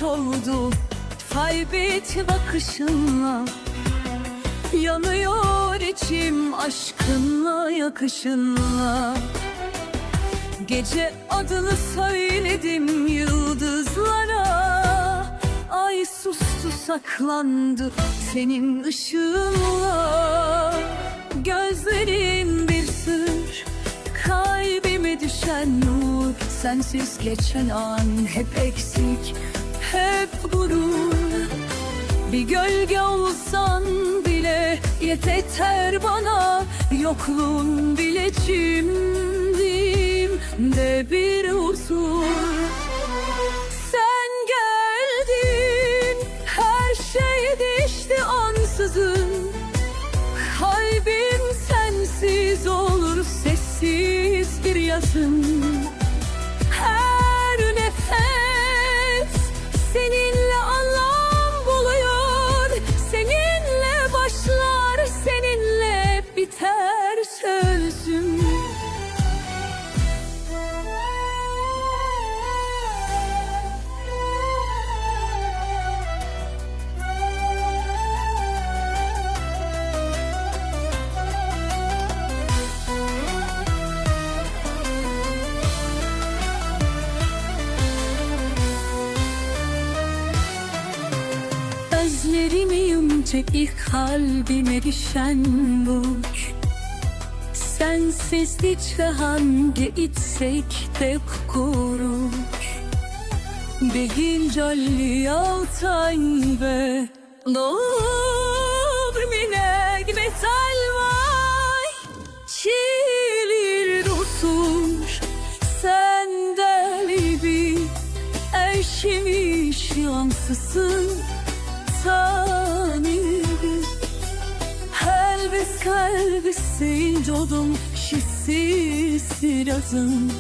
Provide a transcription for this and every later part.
ateş oldu kaybet bakışınla. Yanıyor içim aşkınla yakışınla. Gece adını söyledim yıldızlara. Ay sustu saklandı senin ışığınla. Gözlerin bir sır, kalbime düşen nur. Sensiz geçen an hep eksik, hep gurur. Bir gölge olsan bile yeter bana. Yokluğun bile içimde bir huzur. Sen geldin, her şey değişti ansızın. Kalbim sensiz olur sessiz bir yazın. Her nefes seninle anlam buluyor. Seninle başlar, seninle biter sözüm. Gözlerimi yumacak ilk kalbime düşen burç. Sensizlik ve hangi içsek de kuruş. Değil jolly altay ve nur minek metal vay. Çilir dursun senden bir eşmiş yansısın. Helbet kalbisin jodum şissiz yazın.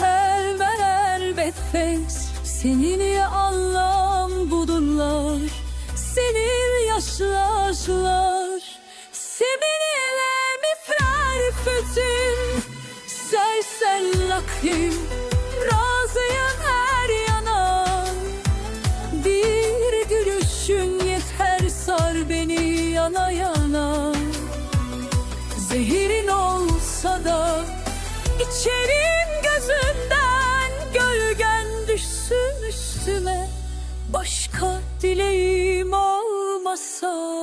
Elbet fes seninle anlam budurlar. Senin yaşlar seninle mifrer fütün. Sersen lakim razıyım her yana. Bir gülüşün yeter sar beni yana yana. Zehirin olsa da içerim gözünden. Gölgen düşsün üstüme başka dileğim olmasa.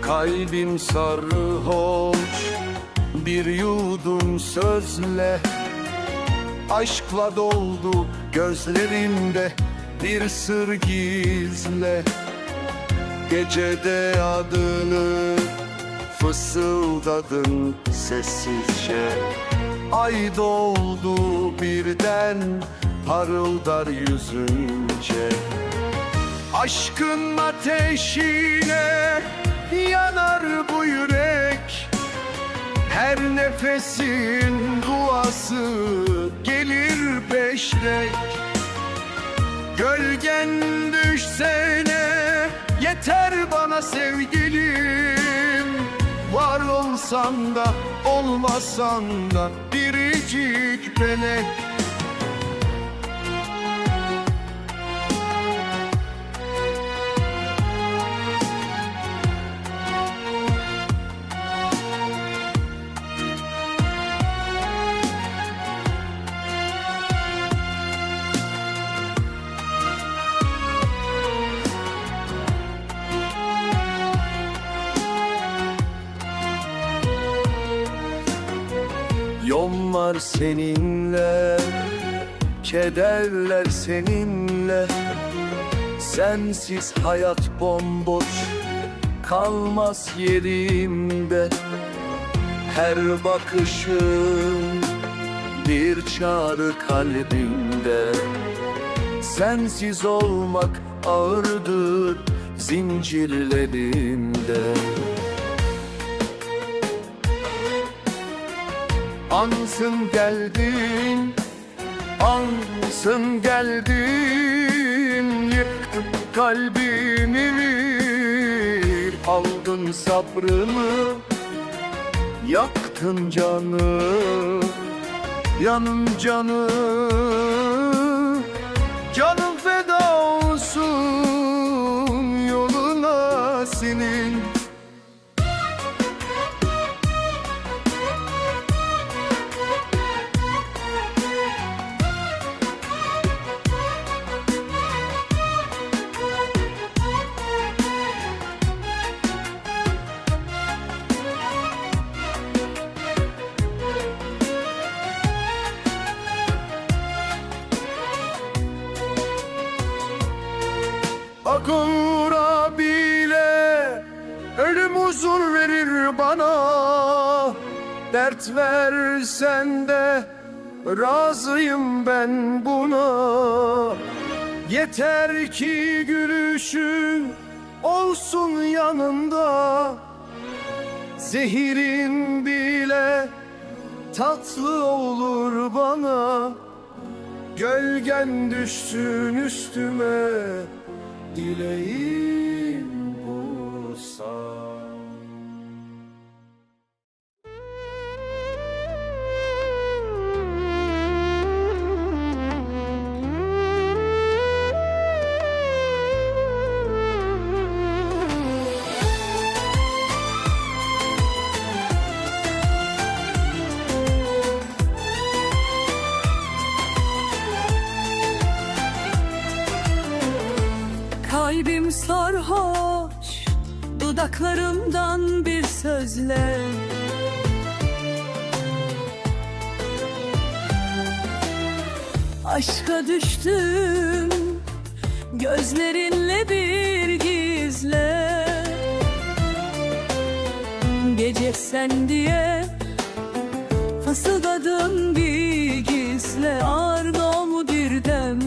Kalbim sarhoş bir yudum sözle. Aşkla doldu gözlerinde bir sır gizle. Gecede adını fısıldadın sessizce. Ay doldu birden parıldar yüzünce. Aşkın ateşine yanar bu yürek. Her nefesin duası gelir peşrek. Gölgen düşsene yeter bana sevgilim. Var olsan da olmasan da biricik melek. Yollar seninle, kederler seninle. Sensiz hayat bomboş, kalmaz yerimde. Her bakışın bir çağrı kalbimde. Sensiz olmak ağırdır zincirlerimde. Ansın geldin, ansın geldin, yıktın kalbimi, aldın sabrımı, yaktın canı, yanım canı, canım feda olsun yoluna senin. Akura bile ölüm huzur verir bana. Dert versen de razıyım ben buna. Yeter ki gülüşün olsun yanında. Zehirin bile tatlı olur bana. Gölgen düşsün üstüme, dileğim buysa. Kalbim sarhoş, dudaklarımdan bir sözle. Aşka düştüm, gözlerinle bir gizle. Gece sen diye fısıldadım bir gizle. Ardamı bir dem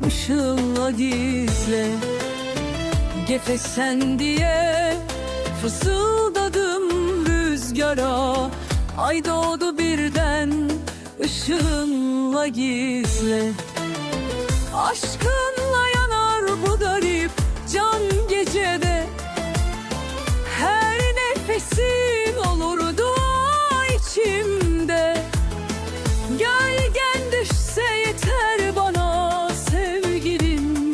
ışığınla gizle. Gefe sen diye fısıldadım rüzgara. Ay doğdu birden ışığınla gizle. Aşkınla yanar bu garip can gecede. Her nefesin olur dua içimde. Gölgen düşse yeter bana sevgilim.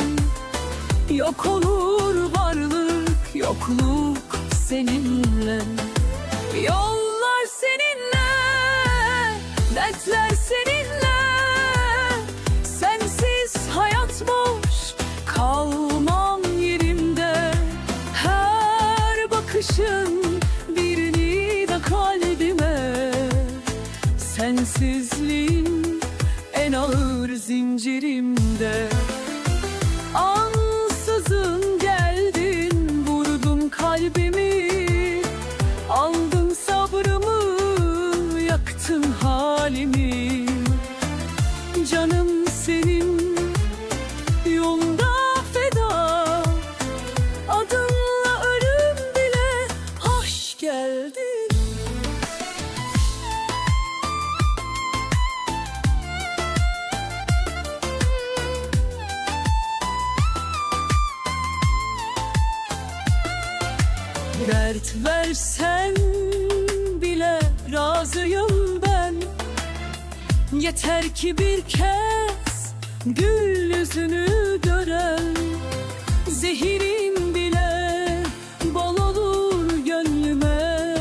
Yok olur varlık yokluk seninle. Yollar seninle, dertler seninle. Sensiz hayat boş, kalmam yerimde. Her bakışın bir nida kalbime. Sensizliğin en ağır zincirimde. Ansızın geldin, vurdun kalbimi. Aldın sabrımı, yaktın halimi. Canım senin yolunda feda. Adınla ölüm bile hoş geldin. Dert versen bile razıyım ben. Yeter ki bir kez gül yüzünü gören. Zehirin bile bal olur gönlüme.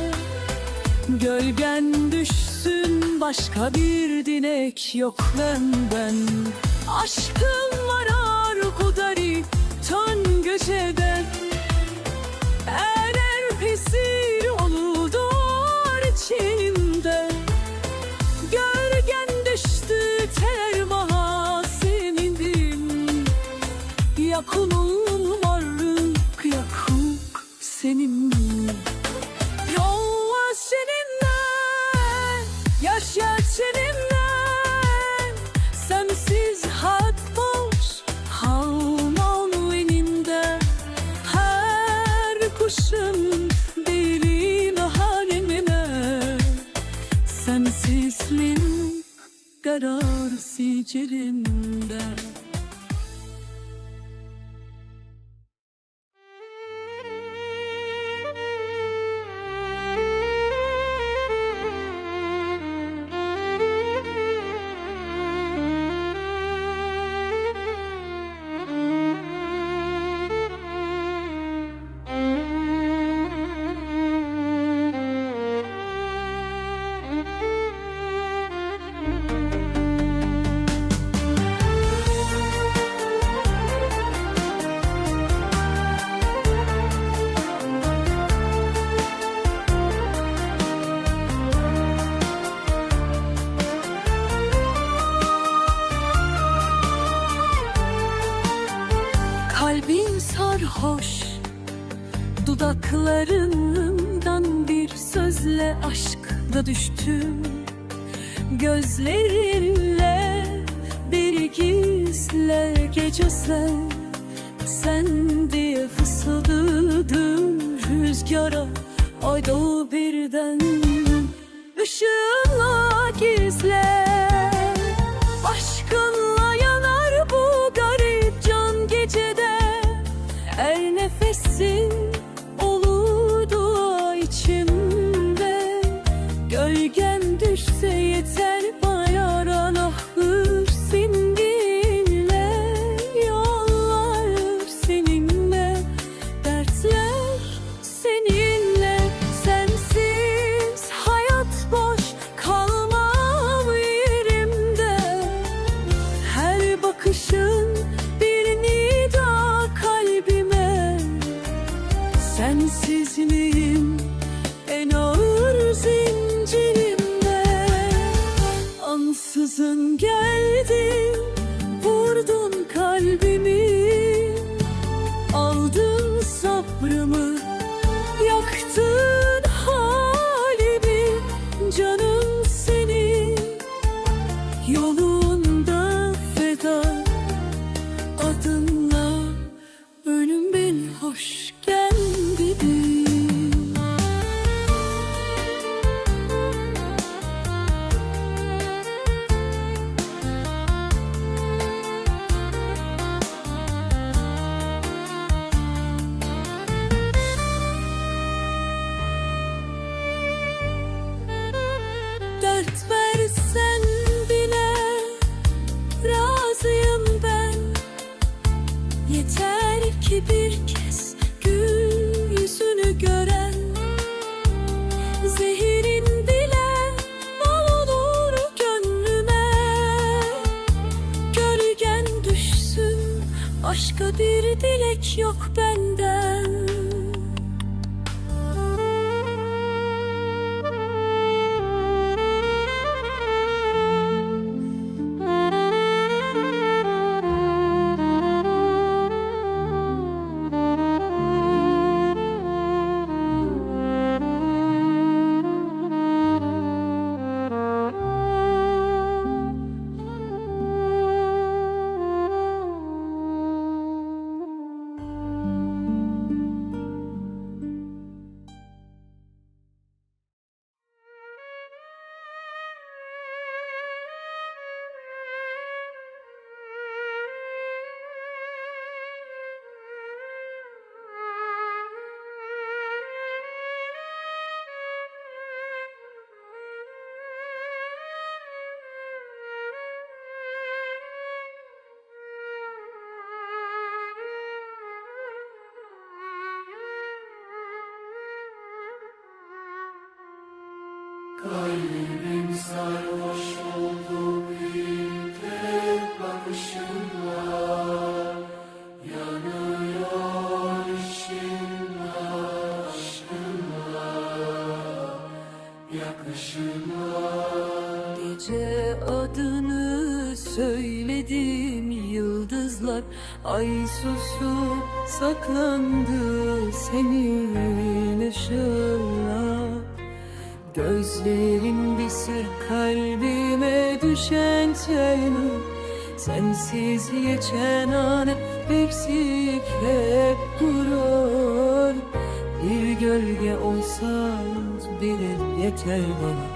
Gölgen düşsün, başka bir dilek yok benden. Aşkım var arkudari tön geceden. Esir oldular içimde. Gölgen düştü termaha senindim. Yakın hicrimde. Kalbin sarhoş, dudaklarından bir sözle aşkla düştüm. Gözlerinle bir gizler gecese, sen diye fısıldadım rüzgara. Ay doğu birden ışığınla gizle, aşkınla yanar bu garip can gecede. Her nefesin olur dua içimde, gölgem düşse yeter bayaran ahır seninle. Yollar seninle, dertler seninle. Sensiz hayat boş, kalmam yerimde. Her bakışın bir nida kalbime. Sensizliğim en ağır zincirimde. Ansızın geldin, vurdun kalbimi. Aldın sabrımı, yaktın halimi. Canım senin yolunda feda, adınla ölüm beni hoş geldin. Dert versen bile razıyım ben. Yeter ki bir kez gül yüzünü gören. Zehirin bile bal olur gönlüme. Gölgen düşsün, başka bir dilek yok benden. Kalbim sarhoş oldu bir tek bakışınla. Yanıyor işin aşkınla, yakışınla. Gece adını söyledim, yıldızlar ay susup saklandı senin ışığınla. Gözlerin bir sır kalbime düşen tenur. Sensiz geçen an eksik hep durur. Bir gölge olsan bile yeter bana.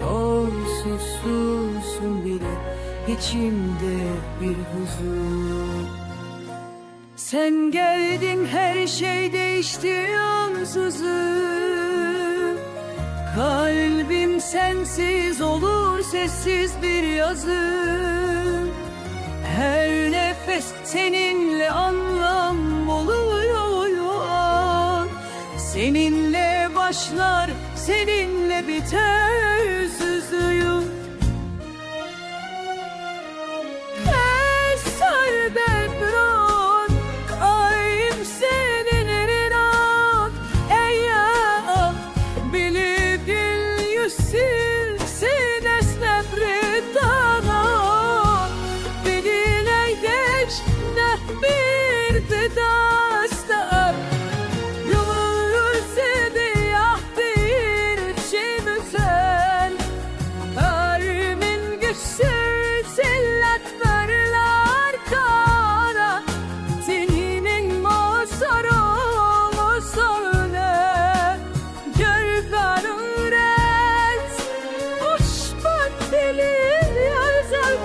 Doğrusu sussun bile içimde bir huzur. Sen geldin, her şey değişti ansızın. Kalbim sensiz olur sessiz bir yazım. Her nefes seninle anlam buluyor. Seninle başlar, seninle biter sözüm. Eser devran, kalbim senin an. Eğer bilip yüzsün esnebreden. Bedileydeş ne bir bedastar. Yumurse diyahtir çimsen. Kalbimin güçsü zillet verler kara. Senin mazarın söyle. Gör garret hoş batili yazar.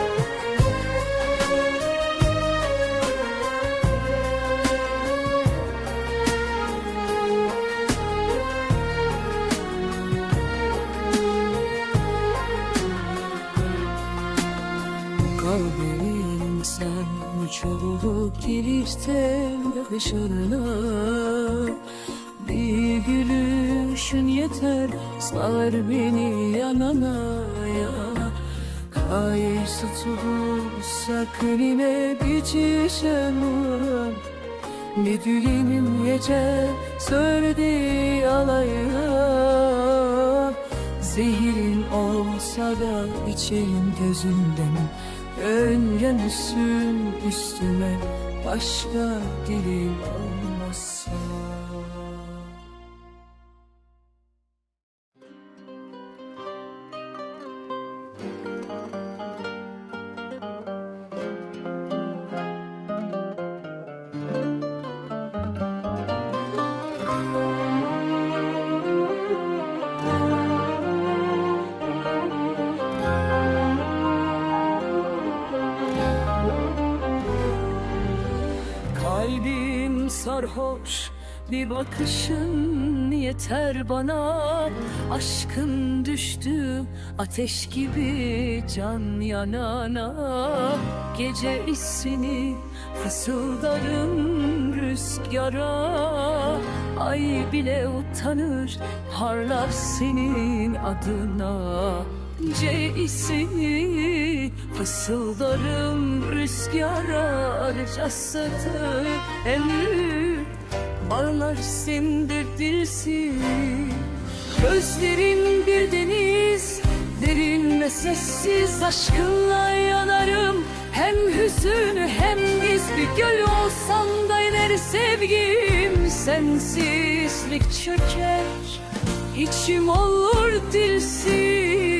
Kalbim sen çabuk gelirse yakışırlar. Bir gülüşün yeter, sar beni yanana ya. Kayısı tutulsak eline geçişem. Bir dilim yeter, söyledi alaya. Zehirin olsa da içerim gözünden. Ön yanısın üstüme, başka dilim olmazsa. Kalbim sarhoş, bir bakışın yeter bana. Aşkın düştü ateş gibi can yanana. Gece ismini fısıldarım rüzgara. Ay bile utanır, parlar senin adına. Ceisini fısıldarım rüzgara. Cesadı emri bağlar sindirdirsin. Gözlerin bir deniz, derin ve sessiz. Aşkınla yanarım, hem hüzün hem gizli. Göl olsam da iner sevgim. Sensizlik çöker, içim olur dilsiz.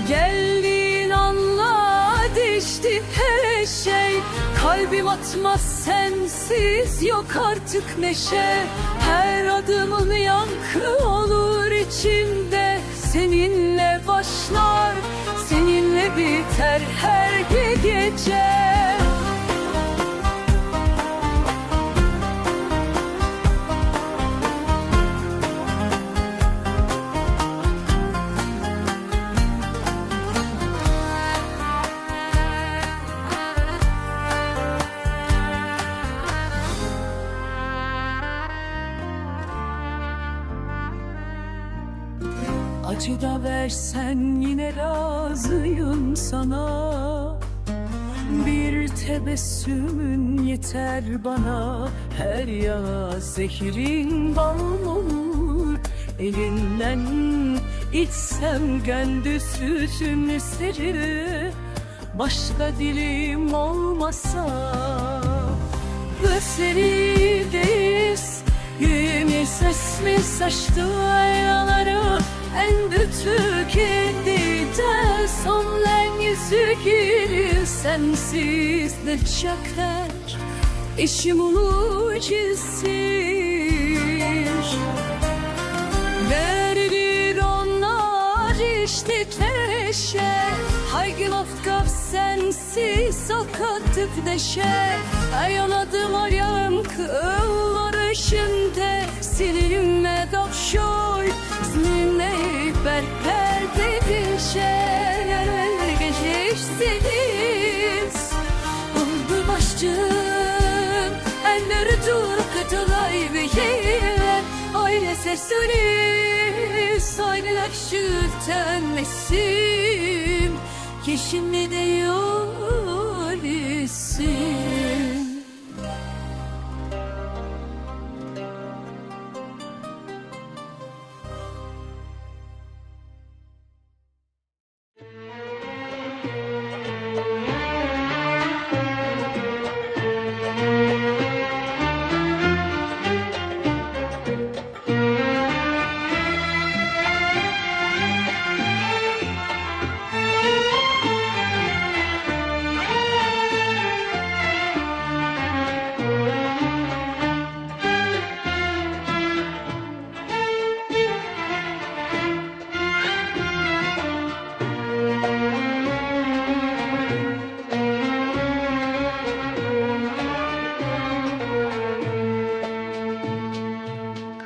Geldiğin anla değişti her şey. Kalbim atmaz sensiz, yok artık neşe. Her adımın yankı olur içimde. Seninle başlar, seninle biter her gece. Acı da versen yine razıyım sana. Bir tebessümün yeter bana. Her yaz zehirin bal olur. Elinden içsem kendi sütün eseri. Başka dilim olmasa. Gözlerideyiz, yüğümü sesli saçtı aynaları. En kötü kendide sonlen yüzü gelir. Sensiz ne çeker işim ulucizsir. Verilir onlar işte teş neşe. Haygı mafkaf sensiz sakat neşe. Ayaladım ayağım kıllar içinde. Sinirime kapşol, sinirime berber bir şey. Geçişsiniz oldu başçım. Elleri dur kıtılay bir yer. Aile sesleri saygılaşırken mesim. Yeşimli de yol isim.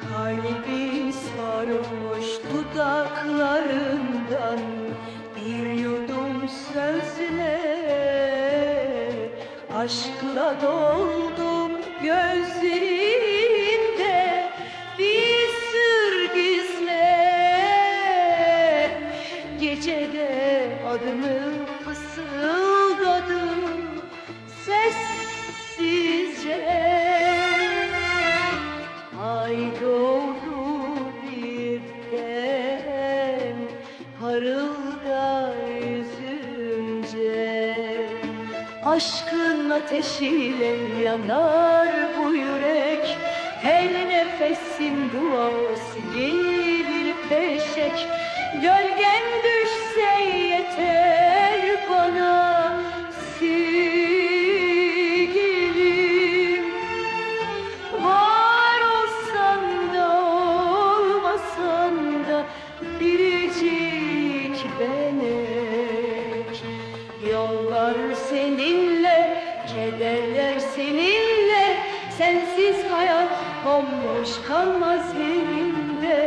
Kalbi sarhoş dudaklarından bir yudum sözle, aşkla doldum gözlerinde bir sır gizle. Gecede adını fısıldadım sessizce. Ay doğdu birden parılda yüzünce. Aşkın ateşiyle yanar bu yürek. Her nefesin duası gelir peşek. Gölgen düşse yeter bana sevgilim. Var olsan da olmasan da biricik benek. Yollar seninle, kederler seninle. Sensiz hayat bomboş kalmaz elimde.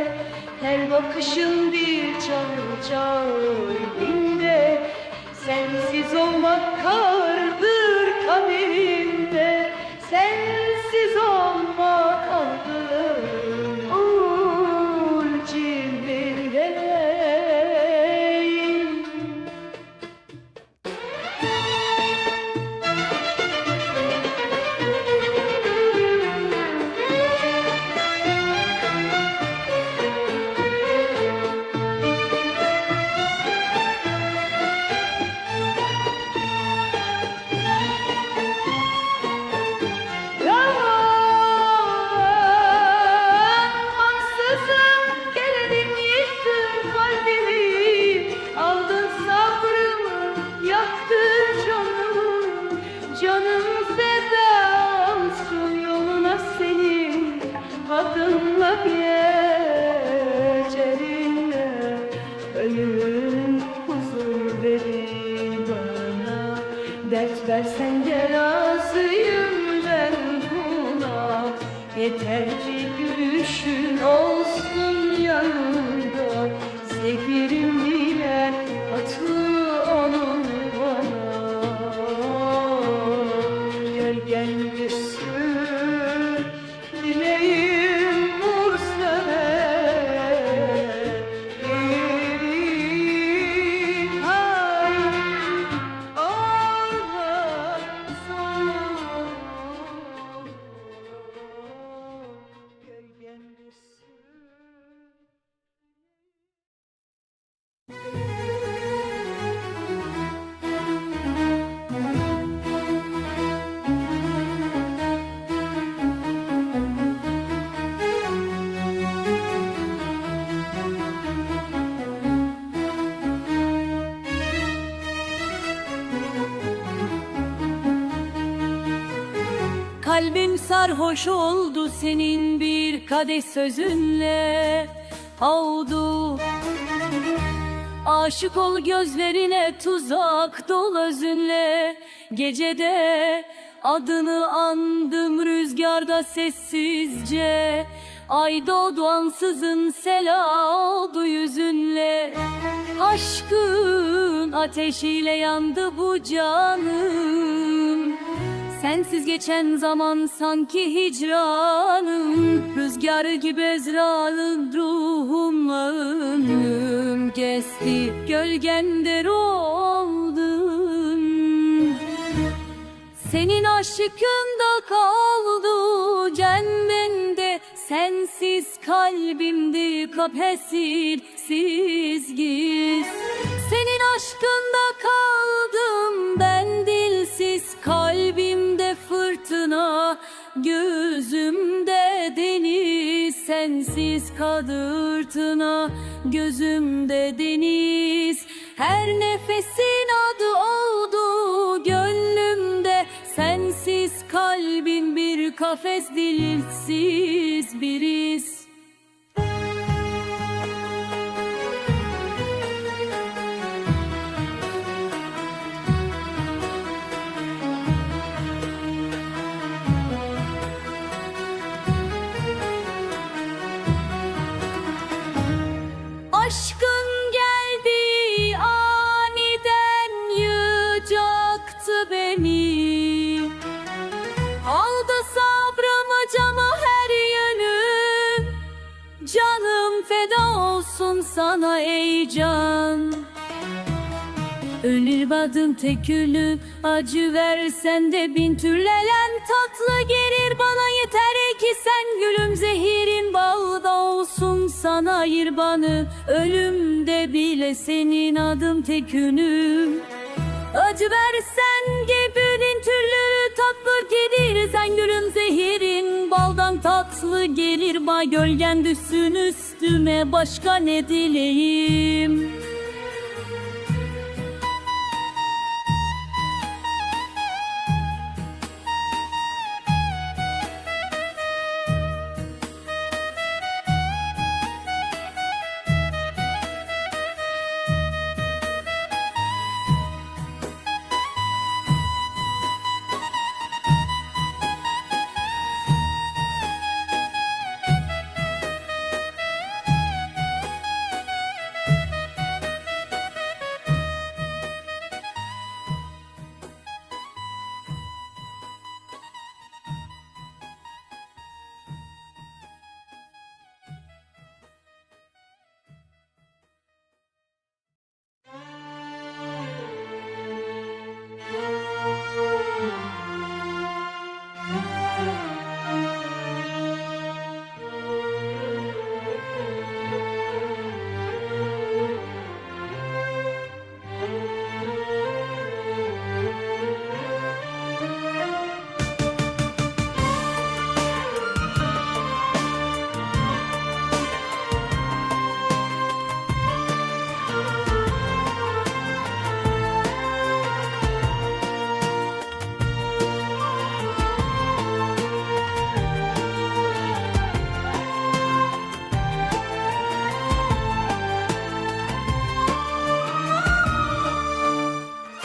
Her bakışın bir çağrıcağında. Sensiz olmak kardır kaderimde. Sensiz olmak aldır ucimde. Canım feda olsun yoluna senin adınla gecelerine. Ölüm huzur verir bana. Dert versen de razıyım ben buna. Yeter ki gülüşün olsun yanımda. Sevgilim bile hatırı onun bana. Gölgen düşsün dileğim nur sever. Yerim hay olmasın. Gölgen düşsün. Kalbim sarhoş oldu senin bir kadeh sözünle. Oldu Aşık ol gözlerine, tuzak dol özünle. Gecede adını andım rüzgarda sessizce. Ay doğdu ansızın, sela oldu yüzünle. Aşkın ateşiyle yandı bu canım. Sensiz geçen zaman sanki hicranım. Rüzgar gibi ezralın ruhumla ömrüm geçti. Gölgende ruh oldum. Senin aşkında kaldı cennende. Sensiz kalbimde kafessiz giz. Senin aşkında kaldım ben dilsiz. Kalbimde fırtına, gözümde deniz. Sensiz kadırtına, gözümde deniz. Her nefesin adı oldu gönlümde. Sensiz kalbim bir kafes, dilsiz bir iz. Aşkın geldi aniden, yıcaktı beni. Aldı sabrımı cama her yönüm. Canım feda olsun sana ey can. Ölür badım tek ülüm, acı versen de bin türlelen tatlı gelir bana. Yeter ki sen gülüm, zehirin balda olsun sana yirbanı. Ölümde bile senin adım tek ünüm. Acı versen de bin türlü tatlı gelir. Sen gülüm, zehirin baldan tatlı gelir bana. Gölgen düşsün üstüme, başka ne dileyim.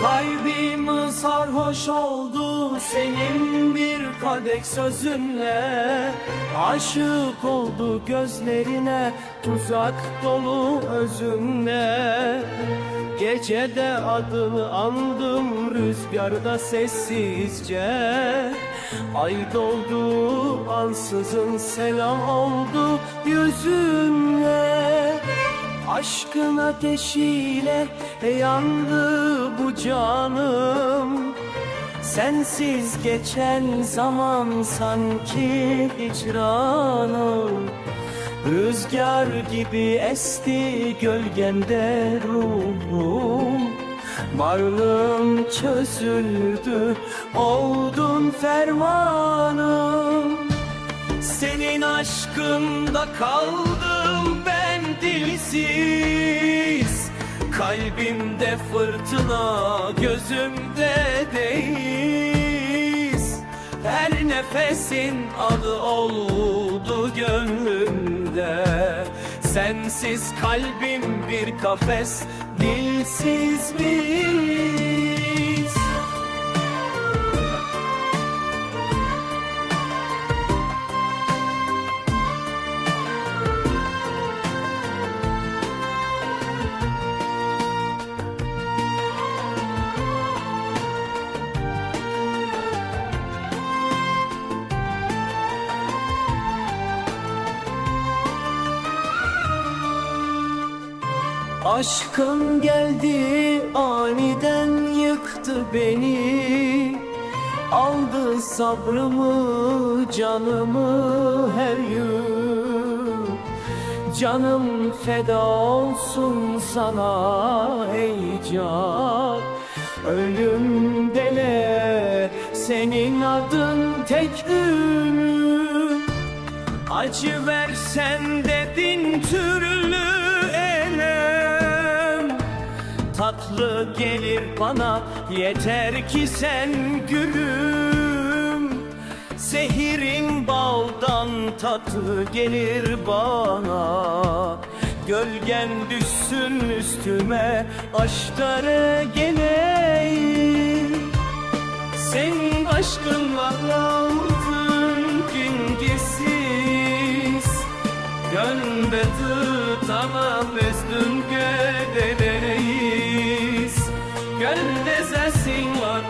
Kalbim sarhoş oldu senin bir kadeh sözünle. Aşık oldu gözlerine, tuzak dolu özünle. Gecede adını andım rüzgarda sessizce. Ay doldu ansızın, selam oldu yüzünle. Aşkın ateşiyle yandı bu canım. Sensiz geçen zaman sanki hicranım. Rüzgar gibi esti gölgende ruhum. Varlığım çözüldü, oldun fermanım. Senin aşkında kaldım ben dilsiz. Kalbimde fırtına, gözümde deniz. Her nefesin adı oldu gönlümde. Sensiz kalbim bir kafes, sensiz biz. Aşkın geldi aniden yıktı beni, aldı sabrımı, canımı her yıl. Canım feda olsun sana ey can, ölümde ne senin adın tek ümit. Acı versen de bin türlü elem, tatlı gelir bana yeter ki sen gülüm. Zehirin baldan tatlı gelir bana, gölgen düşsün üstüme aşklara geleyim. Senin aşkınla aldın gündüzsiz, gönlümde tutamam üstün göldereyiz. Gönlümde sensin var